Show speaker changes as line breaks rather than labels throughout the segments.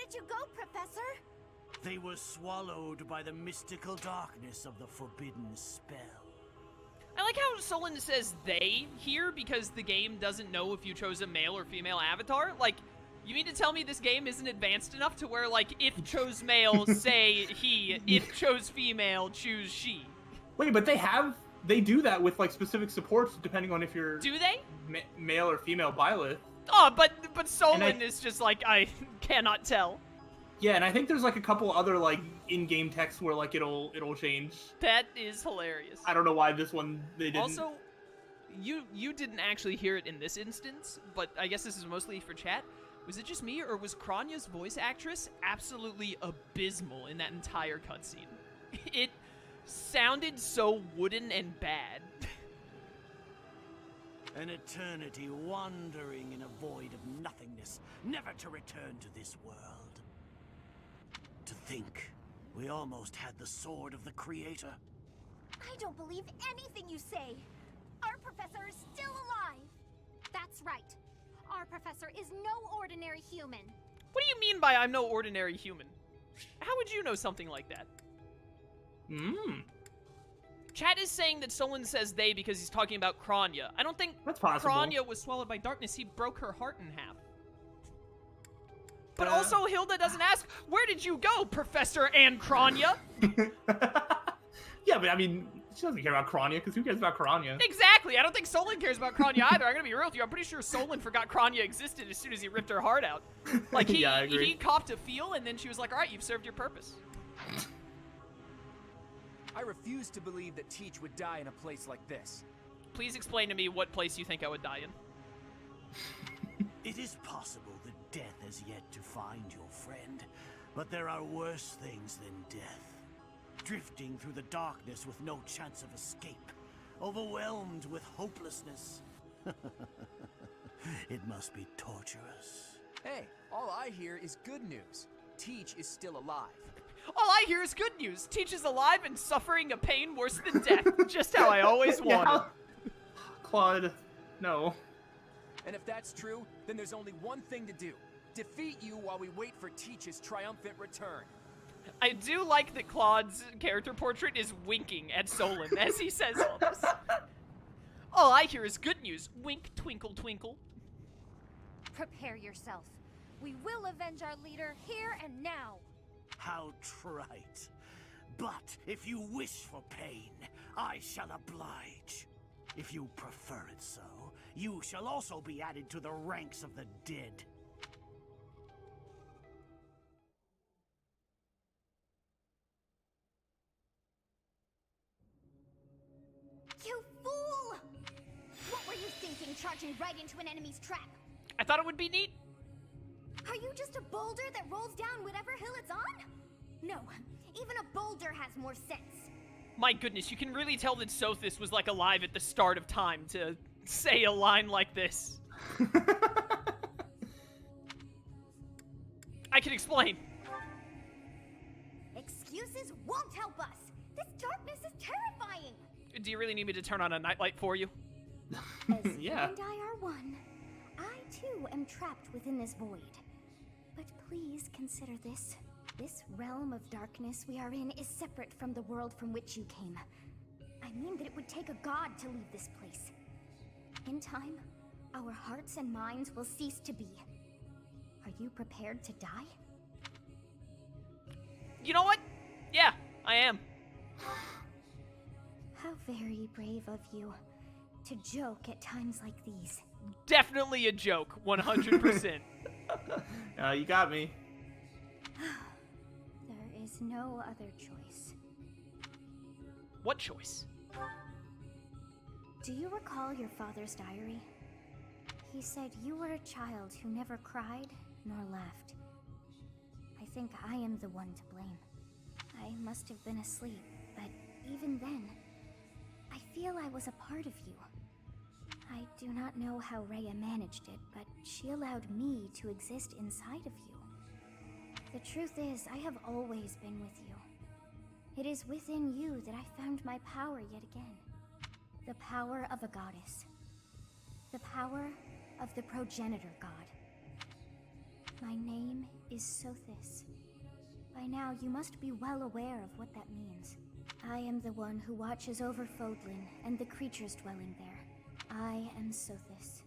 did you go, Professor?
They were swallowed by the mystical darkness of the forbidden spell.
I like how Solon says they here because the game doesn't know if you chose a male or female avatar. Like, you mean to tell me this game isn't advanced enough to where, like, if chose male, say he, if chose female, choose she?
Wait, but they do that with, like, specific supports depending on if you're...
Do they?
Male or female Byleth.
Oh, but Solon is just like, I cannot tell.
Yeah, and I think there's, like, a couple other, like, in-game texts where, like, it'll change.
That is hilarious.
I don't know why this one they didn't.
Also, you didn't actually hear it in this instance, but I guess this is mostly for chat. Was it just me, or was Kranya's voice actress absolutely abysmal in that entire cutscene? It sounded so wooden and bad.
An eternity wandering in a void of nothingness, never to return to this world. To think, we almost had the sword of the Creator.
I don't believe anything you say. Our professor is still alive. That's right. Our professor is no ordinary human.
What do you mean by I'm no ordinary human? How would you know something like that? Chat is saying that Solon says they because he's talking about Kranya. I don't think
That's possible.
Kranya was swallowed by darkness. He broke her heart in half. But also, Hilda doesn't ask, where did you go, Professor and Kranya?
Yeah, but I mean, she doesn't care about Kranya, because who cares about Kranya?
Exactly. I don't think Solon cares about Kranya either. I'm gonna be real with you. I'm pretty sure Solon forgot Kranya existed as soon as he ripped her heart out. Like,
Yeah, I agree.
he copped a feel, and then she was like, all right, you've served your purpose.
I refuse to believe that Teach would die in a place like this.
Please explain to me what place you think I would die in.
It is possible that death has yet to find your friend, but there are worse things than death. Drifting through the darkness with no chance of escape, overwhelmed with hopelessness. It must be torturous.
Hey, all I hear is good news. Teach is still alive.
All I hear is good news. Teach is alive and suffering a pain worse than death. Just how I always wanted.
Claude, no.
And if that's true, then there's only one thing to do. Defeat you while we wait for Teach's triumphant return.
I do like that Claude's character portrait is winking at Solon as he says all this. All I hear is good news. Wink, twinkle, twinkle.
Prepare yourself. We will avenge our leader here and now.
How trite. But if you wish for pain, I shall oblige. If you prefer it so, you shall also be added to the ranks of the dead.
You fool! What were you thinking, charging right into an enemy's trap?
I thought it would be neat.
Are you just a boulder that rolls down whatever hill it's on? No, even a boulder has more sense.
My goodness, you can really tell that Sothis was like alive at the start of time to say a line like this. I can explain.
Excuses won't help us. This darkness is terrifying.
Do you really need me to turn on a nightlight for you?
As
Yeah.
you and I are one, I too am trapped within this void. But please consider this. This realm of darkness we are in is separate from the world from which you came. I mean that it would take a god to leave this place. In time, our hearts and minds will cease to be. Are you prepared to die?
You know what? Yeah, I am.
How very brave of you to joke at times like these.
Definitely a joke, 100%.
You got me.
There is no other choice.
What choice?
Do you recall your father's diary? He said you were a child who never cried nor laughed. I think I am the one to blame. I must have been asleep, but even then, I feel I was a part of you. I do not know how Rhea managed it, but she allowed me to exist inside of you. The truth is, I have always been with you. It is within you that I found my power yet again. The power of a goddess. The power of the progenitor god. My name is Sothis. By now, you must be well aware of what that means. I am the one who watches over Fódlan and the creatures dwelling there. I am Sothis.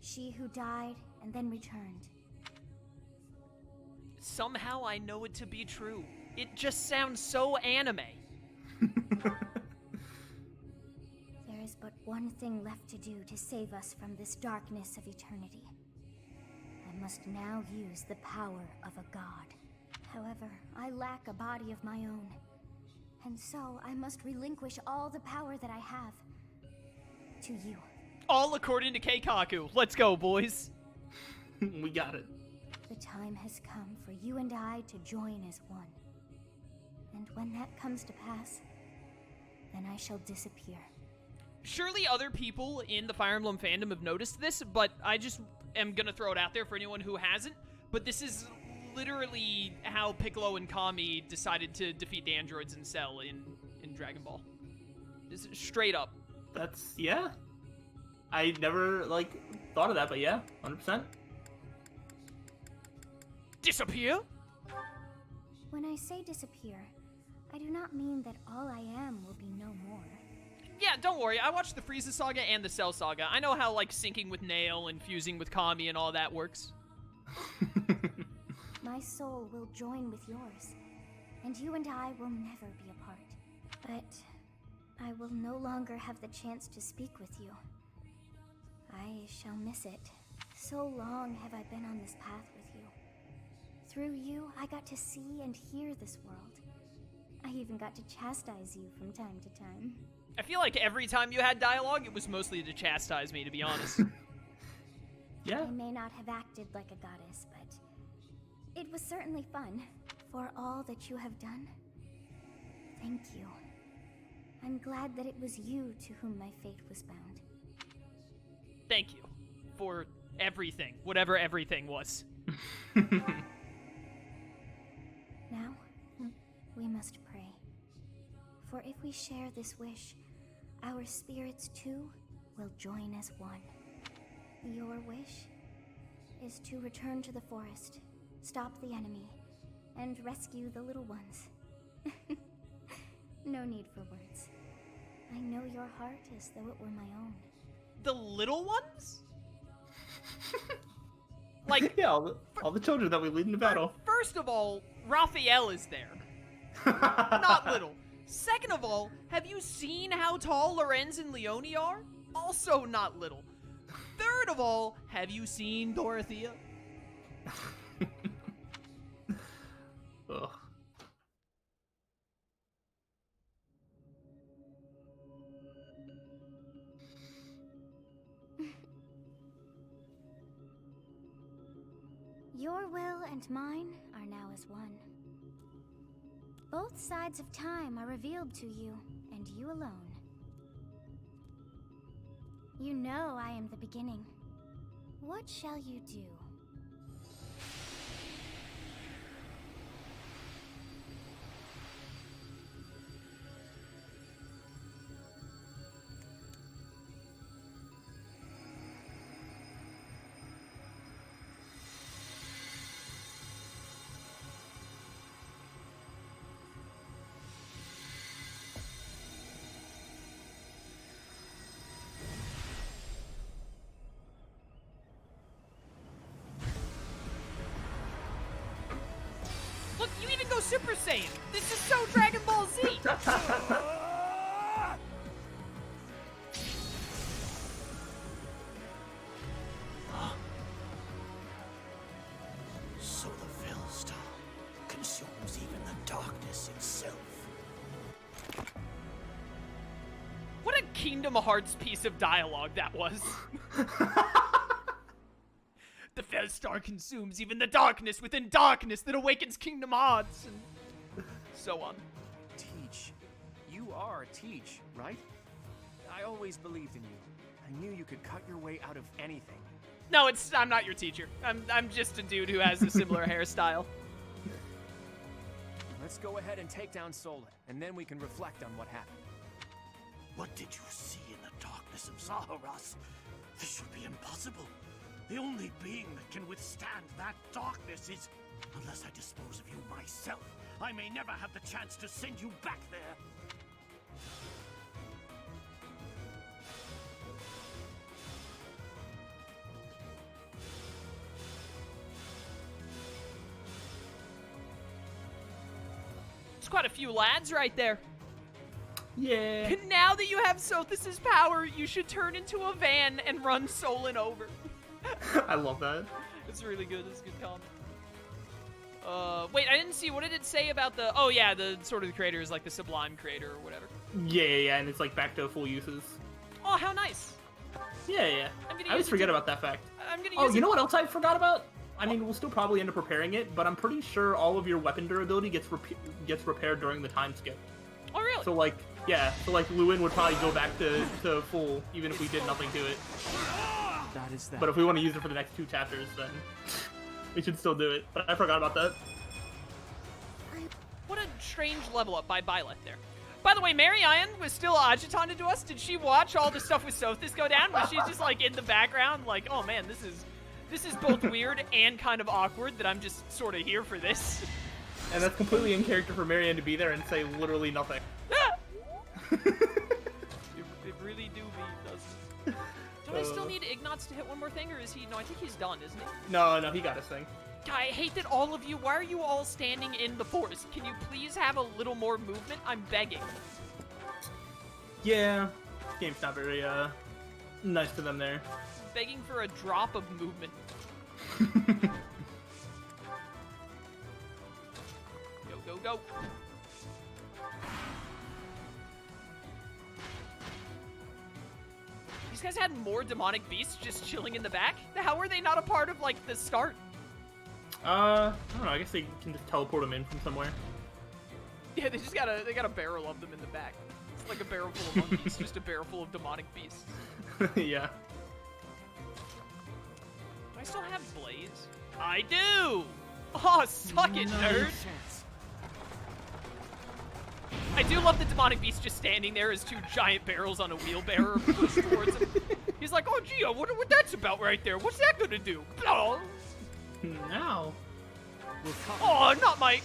She who died and then returned.
Somehow I know it to be true. It just sounds so anime.
There is but one thing left to do to save us from this darkness of eternity. I must now use the power of a god. However, I lack a body of my own. And so I must relinquish all the power that I have to you.
All according to Keikaku. Let's go, boys.
We got it.
The time has come for you and I to join as one. And when that comes to pass, then I shall disappear.
Surely other people in the Fire Emblem fandom have noticed this, but I just am gonna throw it out there for anyone who hasn't. But this is literally how Piccolo and Kami decided to defeat the androids in Cell in Dragon Ball. This is straight up.
That's, yeah. I never, like, thought of that, but yeah, 100%.
Disappear?
When I say disappear, I do not mean that all I am will be no more.
Yeah, don't worry. I watched the Frieza saga and the Cell saga. I know how, like, syncing with Nail and fusing with Kami and all that works.
My soul will join with yours, and you and I will never be apart. But I will no longer have the chance to speak with you. I shall miss it. So long have I been on this path with you. Through you, I got to see and hear this world. I even got to chastise you from time to time.
I feel like every time you had dialogue, it was mostly to chastise me, to be honest.
Yeah.
I may not have acted like a goddess, but it was certainly fun. For all that you have done, thank you. I'm glad that it was you to whom my fate was bound.
Thank you for everything, whatever everything was.
Now, we must pray. For if we share this wish, our spirits too will join as one. Your wish is to return to the forest, stop the enemy, and rescue the little ones. No need for words. I know your heart as though it were my own.
The little ones? Like,
Yeah, all the children that we lead into battle.
First of all, Raphael is there. Not little. Second of all, have you seen how tall Lorenz and Leonie are? Also not little. Third of all, have you seen Dorothea?
Ugh.
Your will and mine are now as one. Both sides of time are revealed to you, and you alone. You know I am the beginning. What shall you do?
Look, you even go Super Saiyan. This is so Dragon Ball Z.
So the Fellstar consumes even the darkness itself.
What a Kingdom Hearts piece of dialogue that was. The Fellstar consumes even the darkness within darkness that awakens Kingdom Hearts, and so on.
Teach. You are Teach, right? I always believed in you. I knew you could cut your way out of anything.
No, I'm not your teacher. I'm just a dude who has a similar hairstyle.
Let's go ahead and take down Solan, and then we can reflect on what happened.
What did you see in the darkness of Zahras? This should be impossible. The only being that can withstand that darkness is... Unless I dispose of you myself, I may never have the chance to send you back there.
It's quite a few lads right there.
Yeah.
Now that you have Sothis' power, you should turn into a van and run Solon over.
I love that.
It's really good. It's a good comment. Wait, I didn't see. What did it say about the... Oh, yeah, the sort of the creator is like the Sublime creator or whatever.
Yeah, and it's like back to full uses.
Oh, how nice.
Yeah. I always forget about that fact.
I'm gonna
Oh,
use
you know what else I forgot about? I mean, we'll still probably end up repairing it, but I'm pretty sure all of your weapon durability gets repaired during the time skip.
Oh, really?
So like, yeah, so like Lewin would probably go back to full even if we did nothing to it.
That is that.
But if we want to use it for the next 2 chapters, then we should still do it. But I forgot about that.
What a strange level up by Byleth there. By the way, Marianne was still agitated to us. Did she watch all the stuff with Sothis go down? Was she just like in the background like, oh man, this is both weird and kind of awkward that I'm just sort of here for this?
And that's completely in character for Marianne to be there and say literally nothing.
It really do be, doesn't it? Do I still need Ignatz to hit one more thing, or is he... No, I think he's done, isn't he?
No, he got his thing.
I hate that all of you... Why are you all standing in the forest? Can you please have a little more movement? I'm begging.
Yeah, this game's not very, nice to them there.
Begging for a drop of movement. Go. These guys had more demonic beasts just chilling in the back? How are they not a part of, like, the start?
I don't know, I guess they can just teleport them in from somewhere.
Yeah, they got a barrel of them in the back. It's like a barrel full of monkeys, just a barrel full of demonic beasts.
Yeah.
Do I still have Blaze? I do! Oh, suck it, nerd! I do love the demonic beast just standing there as 2 giant barrels on a wheelbarrow pushed towards him. He's like, oh, gee, I wonder what that's about right there. What's that gonna do? Oh,
Now.
oh not my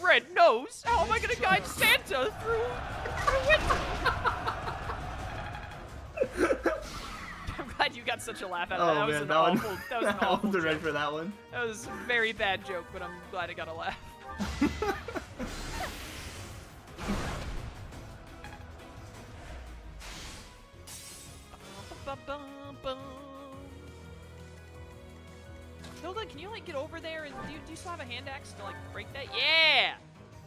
red nose. How am I gonna guide Santa through winter? I'm glad you got such a laugh out of that. That was an awful. That was an awful.
I wasn't ready for that one.
That was a very bad joke, but I'm glad I got a laugh. Hilda, can you like get over there and do you still have a hand axe to like break that? Yeah!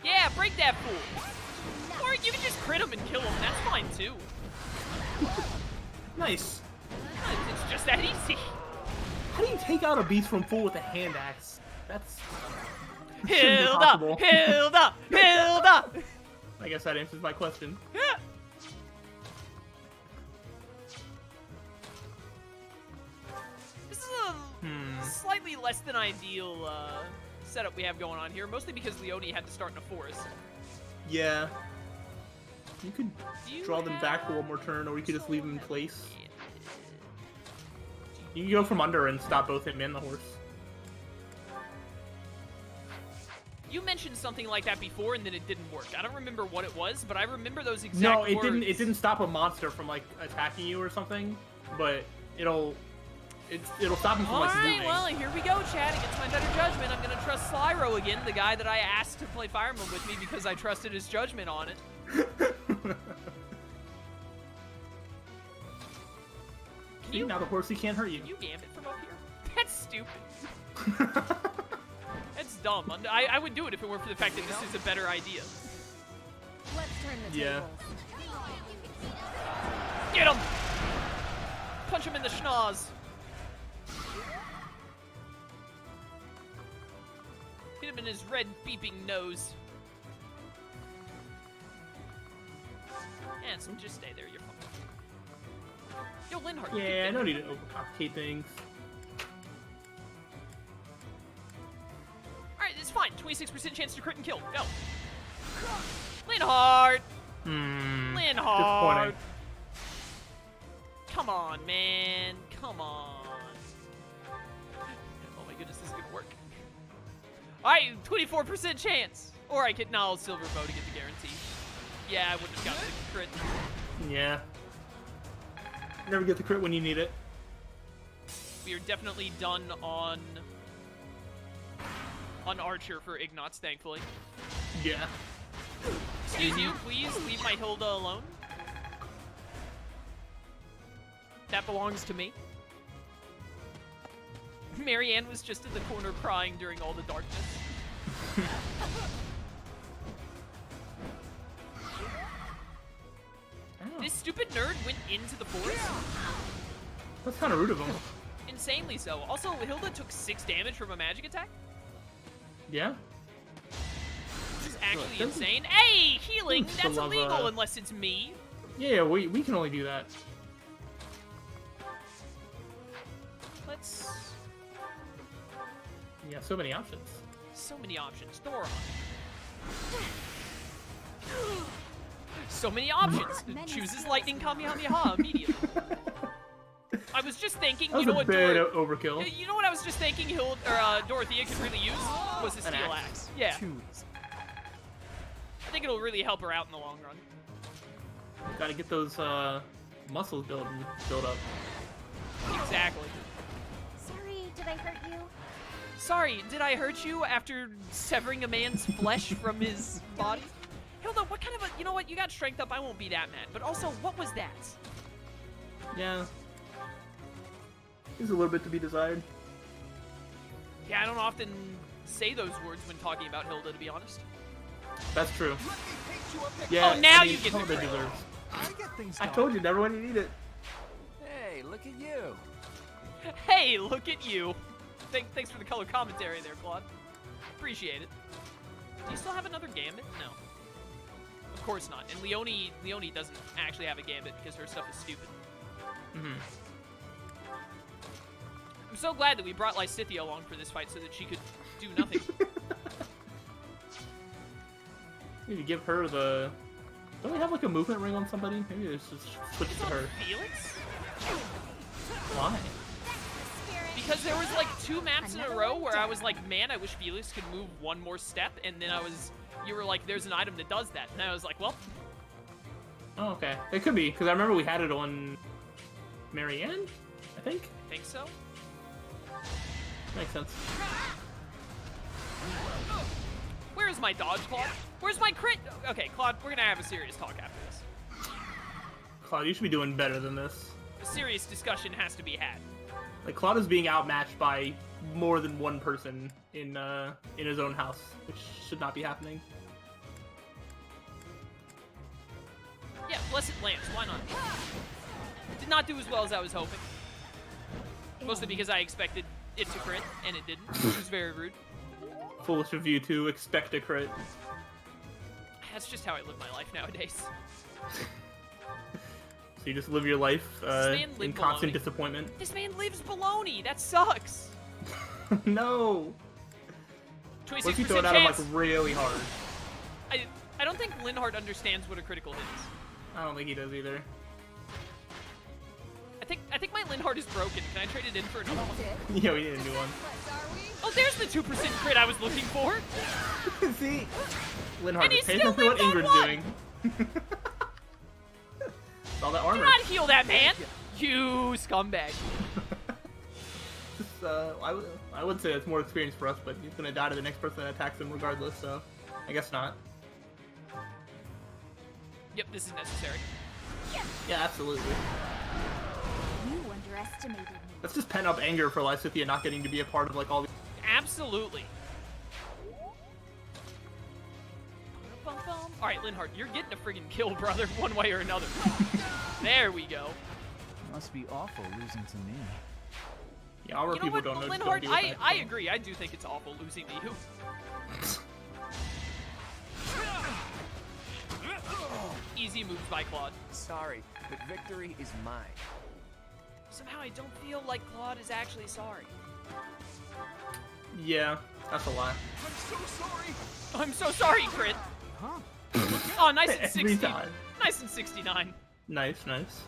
Yeah, break that fool! Or you can just crit him and kill him, that's fine too.
Nice.
It's just that easy.
How do you take out a beast from full with a hand axe? That's...
Hilda! Hilda! Hilda!
I guess that answers my question.
Yeah. This is a slightly less than ideal setup we have going on here, mostly because Leone had to start in a forest.
Yeah. You could draw them back for one more turn, or you could just leave them in place. You can go from under and stop both him and the horse.
You mentioned something like that before, and then it didn't work. I don't remember what it was, but I remember those exact
No,
words.
it didn't. It didn't stop a monster from like attacking you or something, but it'll stop him from like
Alright,
moving.
well, here we go, Chad. Against my better judgment, I'm gonna trust Slyro again, the guy that I asked to play Fire Emblem with me because I trusted his judgment on it.
See, now the horsey can't hurt you.
Can you gambit from up here? That's stupid. That's dumb. I would do it if it weren't for the fact that this is a better idea.
Let's turn the
Yeah.
tables.
Get him! Punch him in the schnoz. Hit him in his red beeping nose. And so just stay there, you're fine. Yo, Linhardt. you
Yeah,
can
no need to overcomplicate things.
Alright, it's fine. 26% chance to crit and kill. Go. Linhardt! Linhardt!
Disappointing.
Come on, man. Come on. Alright, 24% chance. Or I could, no, silver bow to get the guarantee. Yeah, I wouldn't have gotten the crit.
Yeah. Never get the crit when you need it.
We are definitely done on Archer for Ignots, thankfully.
Yeah.
Excuse you, please leave my Hilda alone. That belongs to me. Marianne was just in the corner crying during all the darkness. This stupid nerd went into the forest.
That's kind of rude of him.
Insanely so. Also, Hilda took 6 damage from a magic attack.
Yeah.
This is actually insane. Hey, healing!
Ooh,
That's
love,
illegal unless it's me.
Yeah, we can only do that.
Let's...
Yeah, so many options.
So many options. Thoron. So many options. Chooses lightning Kamehameha immediately. I was just thinking,
That was
you know
a
what,
bit overkill.
You know what I was just thinking Dorothea could really use? Was a steel axe. Yeah.
Too easy.
I think it'll really help her out in the long run.
Gotta get those muscles built up.
Exactly.
Sorry, did I hurt you?
Sorry, did I hurt you after severing a man's flesh from his body? Hilda, what kind of a... You know what? You got strength up. I won't be that mad. But also, what was that?
Yeah. There's a little bit to be desired.
Yeah, I don't often say those words when talking about Hilda, to be honest.
That's true. Yeah,
Oh, now
I mean,
you get
some of
the
it
credit.
deserves.
I get things
I
going.
told you, never when you need it.
Hey, look at you.
Hey, look at you. Thanks for the color commentary there, Claude. Appreciate it. Do you still have another Gambit? No. Of course not. And Leone doesn't actually have a Gambit because her stuff is stupid.
Mm-hmm.
I'm so glad that we brought Lysithea along for this fight so that she could do nothing.
Need to give her the... Don't we have like a movement ring on somebody? Maybe let's just switch
It's
to
on
her.
Felix?
Why?
Because there was like 2 maps in a row where I was like, man, I wish Felix could move one more step, and then you were like, there's an item that does that, and I was like, well.
Oh, okay. It could be, because I remember we had it on Marianne, I think?
Think so?
Makes sense.
Where is my dodge, Claude? Where's my crit? Okay, Claude, we're gonna have a serious talk after this.
Claude, you should be doing better than this.
A serious discussion has to be had.
Like, Claude is being outmatched by more than one person in his own house, which should not be happening.
Yeah, Blessed Lance, why not? Did not do as well as I was hoping. Mostly because I expected it to crit, and it didn't, which was very rude.
Foolish of you to expect a crit.
That's just how I live my life nowadays.
So you just live your life
man
in
lived
constant
baloney.
disappointment.
This man lives baloney. That sucks.
No!
26%
What if you throw it at him like
chance.
really hard?
I don't think Linhardt understands what a critical hit is.
I don't think he does either.
I think my Linhardt is broken. Can I trade it in for another one?
Yeah, we need a new one.
Oh, there's the 2% crit I was looking for.
See?
And
Linhardt,
he
just pay
still
attention to what
lives on
Ingrid's
one!
doing. It's all that
Do
armor.
not heal that man. You scumbag.
Just, I would say it's more experience for us, but he's gonna die to the next person that attacks him regardless, so I guess not.
Yep, this is necessary.
Yeah, absolutely.
You underestimated me.
That's just pent up anger for Lysithea not getting to be a part of like all the.
Absolutely. Alright, Linhardt, you're getting a friggin' kill, brother, one way or another. There we go.
Must be awful losing to me.
Yeah, our
You know
people
what,
don't know.
Linhardt,
don't deal with
I
that.
agree. I do think it's awful losing to you. Easy moves by Claude.
Sorry, but victory is mine.
Somehow I don't feel like Claude is actually sorry.
Yeah, that's a lie.
I'm so sorry, crit. Oh, nice and
Every
60.
time.
Nice and 69.
Nice, nice.